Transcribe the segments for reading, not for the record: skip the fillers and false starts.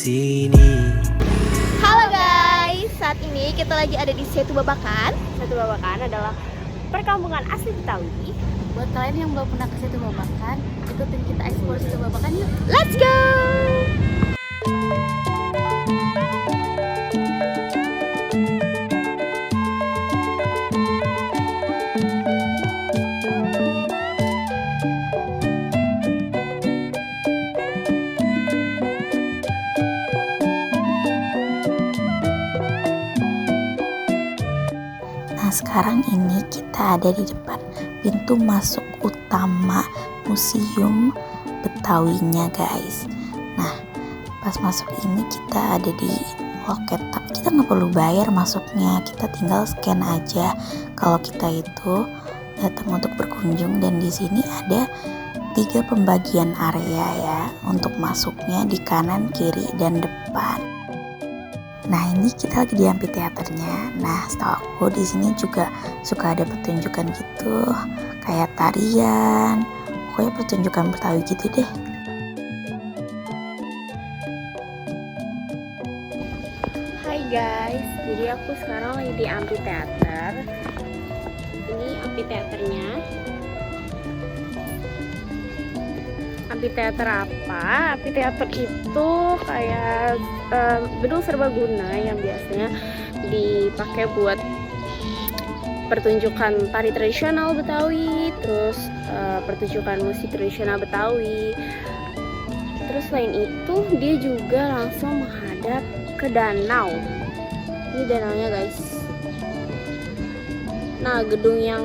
sini. Halo guys, saat ini kita lagi ada di Setu Babakan. Setu Babakan adalah perkampungan asli Betawi. Buat kalian yang belum pernah ke Setu Babakan, ikutin kita eksplor Setu Babakan yuk. Let's go! Nah, sekarang ini kita ada di depan pintu masuk utama Museum Betawinya guys. Nah, pas masuk ini kita ada di loket, tapi kita nggak perlu bayar masuknya, kita tinggal scan aja kalau kita itu datang untuk berkunjung. Dan di sini ada 3 pembagian area ya untuk masuknya, di kanan, kiri, dan depan. Nah, ini kita lagi di amphitheaternya. Nah, setahu aku di sini juga suka ada pertunjukan gitu, kayak tarian, pokoknya pertunjukan Betawi gitu deh. Hai guys, jadi aku sekarang lagi di amphitheater. Ini amphitheaternya. Amphitheater apa? Amphitheater itu kayak gedung serbaguna yang biasanya dipakai buat pertunjukan tari tradisional Betawi, terus pertunjukan musik tradisional Betawi. Terus selain itu dia juga langsung menghadap ke danau. Ini danaunya guys. Nah, gedung yang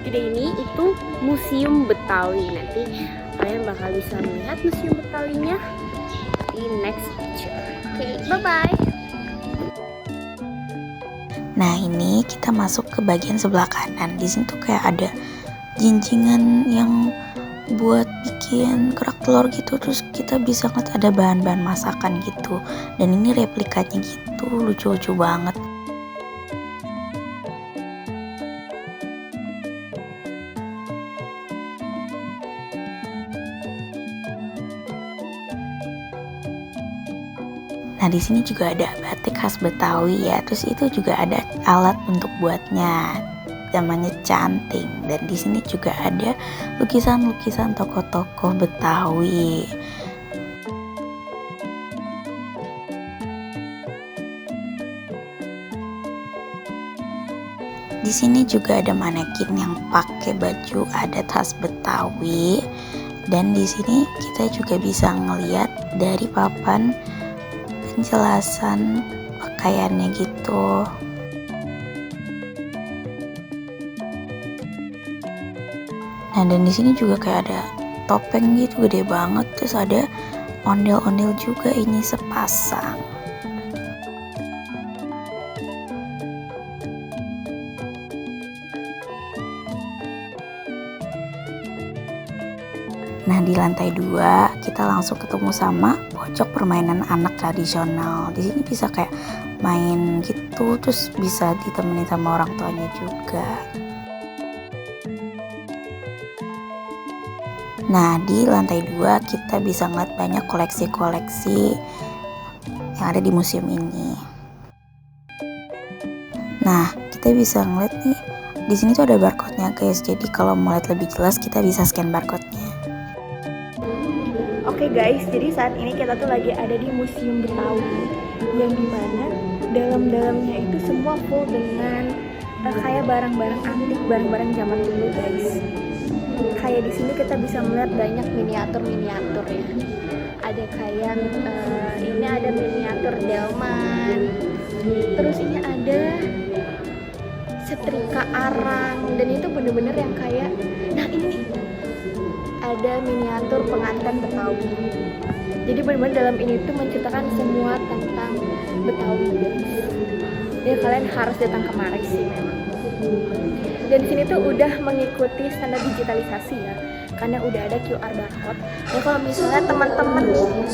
gede ini itu Museum Betawi. Nanti kalian bakal bisa melihat Museum Betawinya di next picture. Oke, bye-bye. Nah, ini kita masuk ke bagian sebelah kanan. Di sini tuh kayak ada jinjingan yang buat bikin kerak telur gitu, terus kita bisa ngeliat ada bahan-bahan masakan gitu. Dan ini replikanya gitu, lucu-lucu banget. Nah, di sini juga ada batik khas Betawi ya. Terus itu juga ada alat untuk buatnya, namanya canting. Dan di sini juga ada lukisan-lukisan tokoh-tokoh Betawi. Di sini juga ada manekin yang pakai baju adat khas Betawi. Dan di sini kita juga bisa ngeliat dari papan penjelasan pakaiannya gitu. Nah, dan di sini juga kayak ada topeng gitu gede banget, terus ada ondel-ondel juga, ini sepasang. Nah, di lantai 2 kita langsung ketemu sama pojok permainan anak tradisional. Di sini bisa kayak main gitu, terus bisa ditemenin sama orang tuanya juga. Nah, di lantai 2 kita bisa ngeliat banyak koleksi-koleksi yang ada di museum ini. Nah, kita bisa ngeliat nih, di sini tuh ada barcode-nya guys. Jadi kalau mau lihat lebih jelas kita bisa scan barcode-nya. Oke guys, jadi saat ini kita tuh lagi ada di Museum Betawi, yang dimana dalam-dalamnya itu semua full dengan kayak barang-barang antik, barang-barang zaman dulu guys. Kayak di sini kita bisa melihat banyak miniatur-miniatur ya. Ada kayak ini ada miniatur delman, terus ini ada setrika arang, dan itu bener-bener yang kayak, nah ini nih ada miniatur pengantin Betawi. Jadi benar-benar dalam ini tuh menceritakan semua tentang Betawi guys. Ya kalian harus datang kemari sih memang. Dan di sini tuh udah mengikuti standar digitalisasi ya, karena udah ada QR barcode. Ya kalau misalnya teman-teman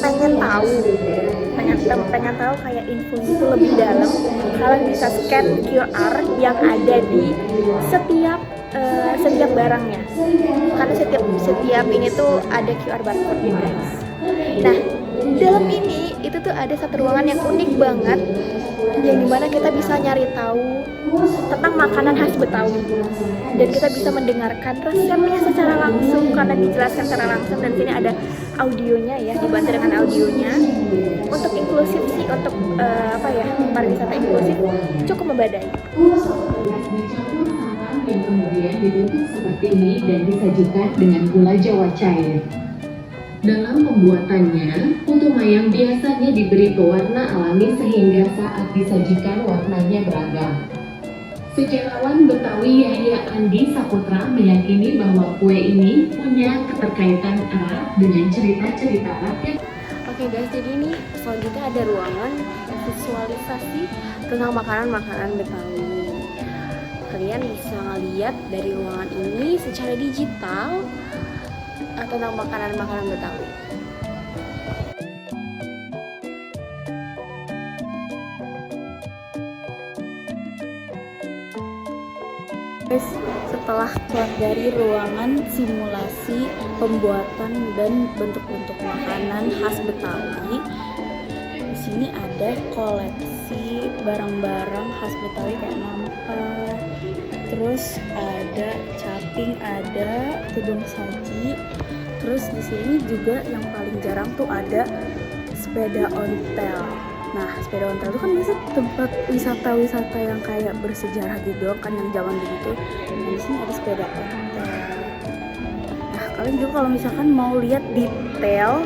pengen tahu kayak info itu lebih dalam, kalian bisa scan QR yang ada di setiap barangnya, karena setiap ini tuh ada QR barcode ya guys. Nah, dalam ini itu tuh ada satu ruangan yang unik banget, yang dimana kita bisa nyari tahu tentang makanan khas Betawi, dan kita bisa mendengarkan resepnya secara langsung karena dijelaskan secara langsung, dan sini ada audionya ya, dibantu dengan audionya. Untuk inklusif sih, untuk pariwisata inklusif cukup memadai. Dicampur santan yang kemudian dibentuk seperti ini dan disajikan dengan gula jawa cair. Dalam pembuatannya, putu mayang biasanya diberi pewarna alami sehingga saat disajikan warnanya beragam. Sejarawan Betawi Yahya Andi Saputra meyakini bahwa kue ini punya keterkaitan erat dengan cerita-cerita rakyat. Oke guys, jadi ini selanjutnya ada ruangan visualisasi tentang makanan-makanan Betawi. Kalian bisa ngeliat dari ruangan ini secara digital tentang makanan-makanan Betawi. Guys, setelah keluar dari ruangan simulasi pembuatan dan bentuk-bentuk makanan khas Betawi, di sini ada koleksi barang-barang khas Betawi kayak nampak, terus ada caping, ada tudung saji, terus di sini juga yang paling jarang tuh ada sepeda ontel. Nah, sepeda ontel itu kan biasa tempat wisata-wisata yang kayak bersejarah gitu kan, yang zaman begitu. Nah, di sini ada sepeda ontel. Nah, kalian juga kalau misalkan mau lihat detail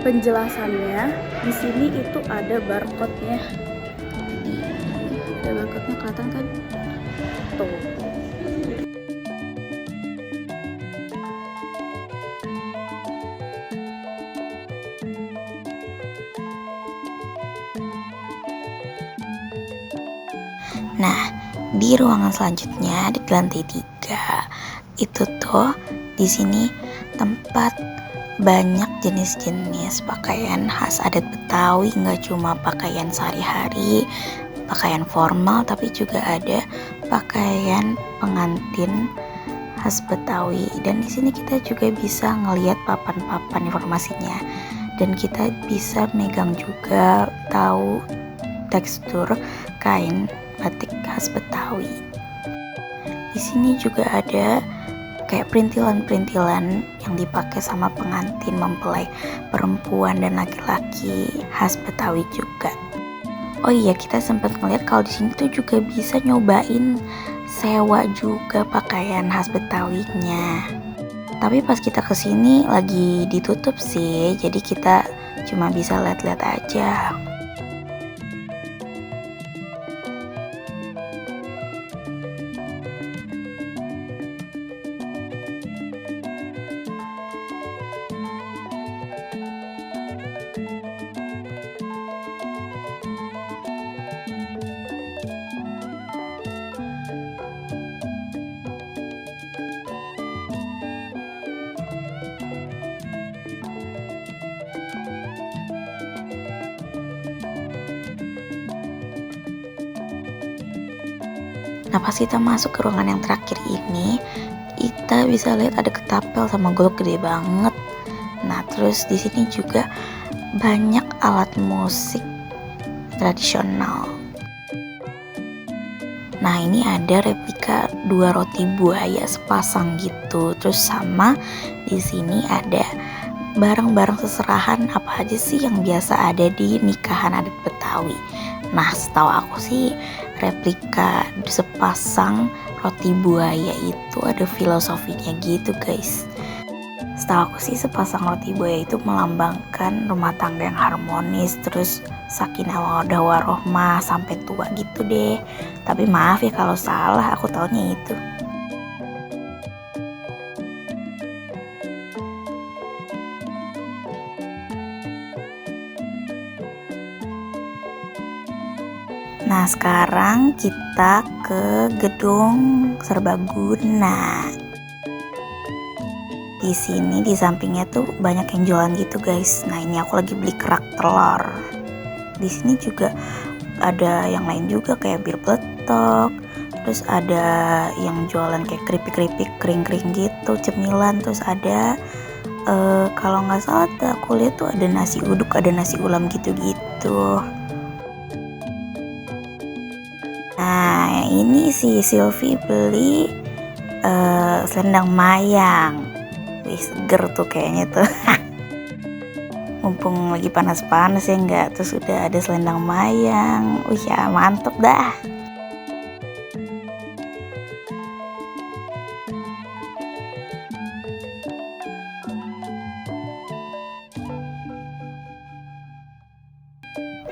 penjelasannya, di sini itu ada barcode-nya. Ada barcode-nya, kelihatan kan? Tuh. Nah, di ruangan selanjutnya di lantai 3 itu tuh di sini tempat banyak jenis-jenis pakaian khas adat Betawi, nggak cuma pakaian sehari-hari, pakaian formal, tapi juga ada pakaian pengantin khas Betawi. Dan di sini kita juga bisa ngelihat papan-papan informasinya, dan kita bisa megang juga tahu tekstur kain batik khas Betawi. Di sini juga ada kayak perintilan-perintilan yang dipakai sama pengantin mempelai perempuan dan laki-laki khas Betawi juga. Oh iya, kita sempat ngeliat kalau di sini tuh juga bisa nyobain sewa juga pakaian khas Betawinya. Tapi pas kita kesini lagi ditutup sih, jadi kita cuma bisa lihat-lihat aja. Nah, pas kita masuk ke ruangan yang terakhir ini, kita bisa lihat ada ketapel sama golok gede banget. Nah, terus di sini juga banyak alat musik tradisional. Nah, ini ada replika 2 roti buaya sepasang gitu. Terus sama di sini ada barang-barang seserahan apa aja sih yang biasa ada di nikahan adat Betawi. Nah, setahu aku sih replika sepasang roti buaya itu ada filosofinya gitu guys. Setahu aku sih sepasang roti buaya itu melambangkan rumah tangga yang harmonis, terus sakinah mawaddah warohmah sampai tua gitu deh. Tapi maaf ya kalau salah, aku taunya itu. Nah, sekarang kita ke gedung serbaguna. Di sini di sampingnya tuh banyak yang jualan gitu guys. Nah, ini aku lagi beli kerak telur. Di sini juga ada yang lain juga kayak bir peletok. Terus ada yang jualan kayak keripik-keripik kering-kering gitu, cemilan. Terus ada kalau nggak salah aku lihat tuh ada nasi uduk, ada nasi ulam gitu-gitu. Nah ini si Sylvie beli selendang mayang. Wih seger tuh kayaknya tuh. Mumpung lagi panas-panas ya enggak, terus udah ada selendang mayang. Wih ya mantep dah.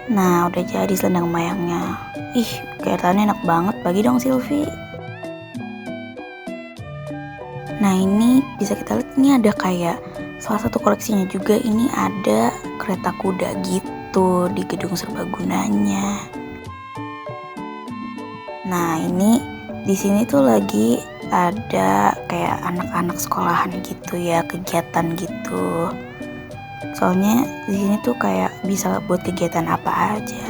Nah udah jadi selendang mayangnya. Ih kelihatannya enak banget, bagi dong Sylvie. Nah ini bisa kita lihat, ini ada kayak salah satu koleksinya juga, ini ada kereta kuda gitu di gedung serbagunanya. Nah ini di sini tuh lagi ada kayak anak-anak sekolahan gitu ya, kegiatan gitu. Soalnya di sini tuh kayak bisa buat kegiatan apa aja.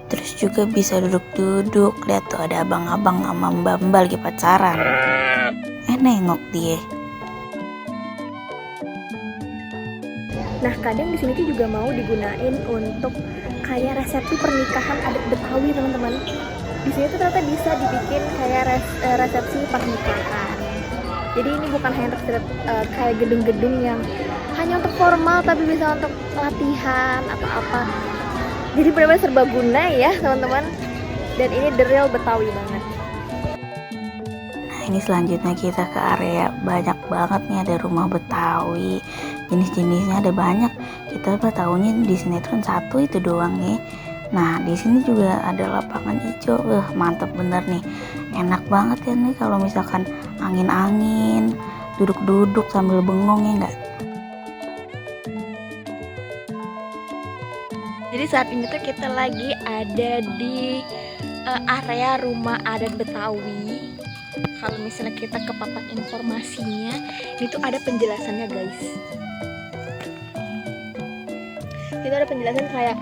Terus juga bisa duduk-duduk, lihat tuh ada abang-abang sama mbak-mbak lagi pacaran. Nengok dia. Nah, kadang di sini tuh juga mau digunain untuk kayak resepsi pernikahan adat Betawi, teman-teman. Di sini tuh ternyata bisa dibikin kayak resepsi pernikahan. Jadi ini bukan hanya untuk kayak gedung-gedung yang hanya untuk formal, tapi bisa untuk latihan atau apa. Jadi benar-benar serbaguna ya teman-teman. Dan ini the real Betawi banget. Nah ini selanjutnya kita ke area banyak banget nih, ada rumah Betawi. Jenis-jenisnya ada banyak. Kita tahunya di sinetron satu itu doang nih. Nah di sini juga ada lapangan hijau, mantep bener nih, enak banget ya nih kalau misalkan angin-angin, duduk-duduk sambil bengong ya enggak. Jadi saat ini tuh kita lagi ada di area rumah adat Betawi. Kalau misalnya kita ke papan informasinya, ini tuh ada penjelasannya guys. Itu ada penjelasan kayak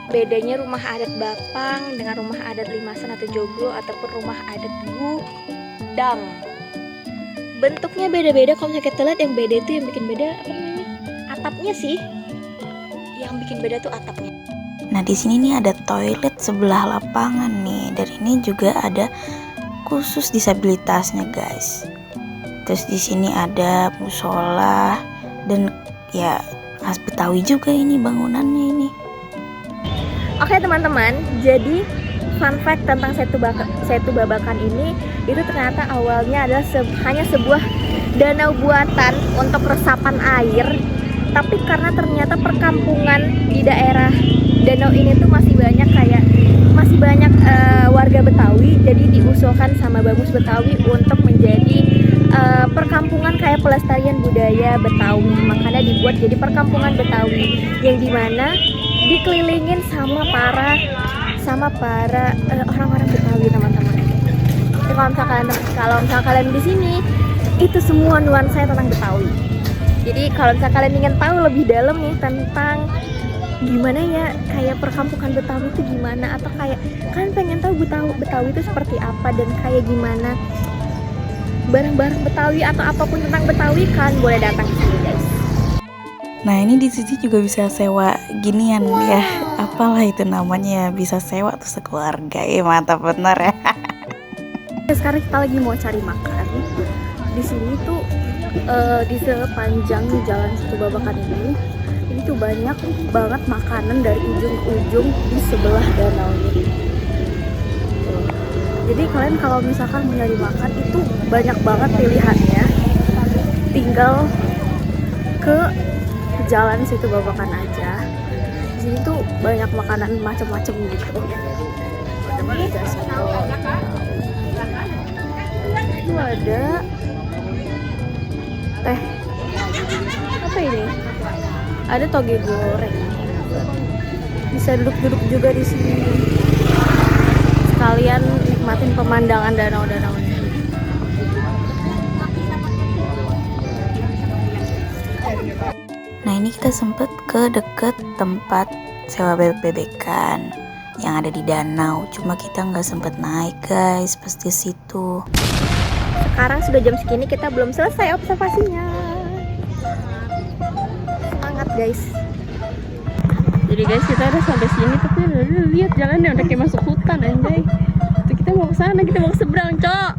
bedanya rumah adat Bapang dengan rumah adat Limasan atau Joglo ataupun rumah adat Gudang. Bentuknya beda-beda. Kalau misalnya kita lihat yang beda itu, yang bikin beda apa namanya? Atapnya sih. Yang bikin beda tuh atapnya. Nah di sini nih ada toilet sebelah lapangan nih. Dan ini juga ada khusus disabilitasnya guys. Terus di sini ada musola dan ya khas Betawi juga ini bangunannya ini. Oke teman-teman, jadi fun fact tentang Setu Babakan ini, itu ternyata awalnya adalah hanya sebuah danau buatan untuk resapan air. Tapi karena ternyata perkampungan di daerah danau ini tuh masih banyak warga Betawi, jadi diusulkan sama Bamus Betawi untuk menjadi perkampungan kayak pelestarian budaya Betawi. Makanya dibuat jadi perkampungan Betawi yang dimana dikelilingin sama para orang-orang Betawi teman-teman. Jadi kalau misalkan kalian di sini, itu semua nuansa tentang Betawi. Jadi kalau misalkan kalian ingin tahu lebih dalam nih tentang gimana ya kayak perkampungan Betawi itu gimana, atau kayak kalian pengen tahu Betawi itu seperti apa dan kayak gimana barang-barang Betawi atau apapun tentang Betawi, kalian boleh datang ke sini guys. Nah ini di sini juga bisa sewa ginian ya, apalah itu namanya, bisa sewa tuh sekeluarga. Mantap bener ya. Sekarang kita lagi mau cari makan. Di sini tuh di sepanjang jalan Setu Babakan ini tuh banyak banget makanan dari ujung ke ujung di sebelah danau ini. Jadi kalian kalau misalkan mau nyari makan itu banyak banget pilihannya. Tinggal ke jalan Setu Babakan aja. Di sini tuh banyak makanan macam-macam gitu. Itu ada teh. Apa ini? Ada toge goreng. Bisa duduk-duduk juga di sini. Sekalian nikmatin pemandangan danau-danau ini. Nah ini kita sempet ke deket tempat sewa bebek-bebekan yang ada di danau. Cuma kita nggak sempet naik guys pas di situ. sekarang sudah jam segini kita belum selesai observasinya. Semangat guys. Jadi guys, kita udah sampai sini, tapi lihat jalannya udah kayak masuk hutan anjay. Tuh, kita mau ke sana, kita mau ke seberang, Cok.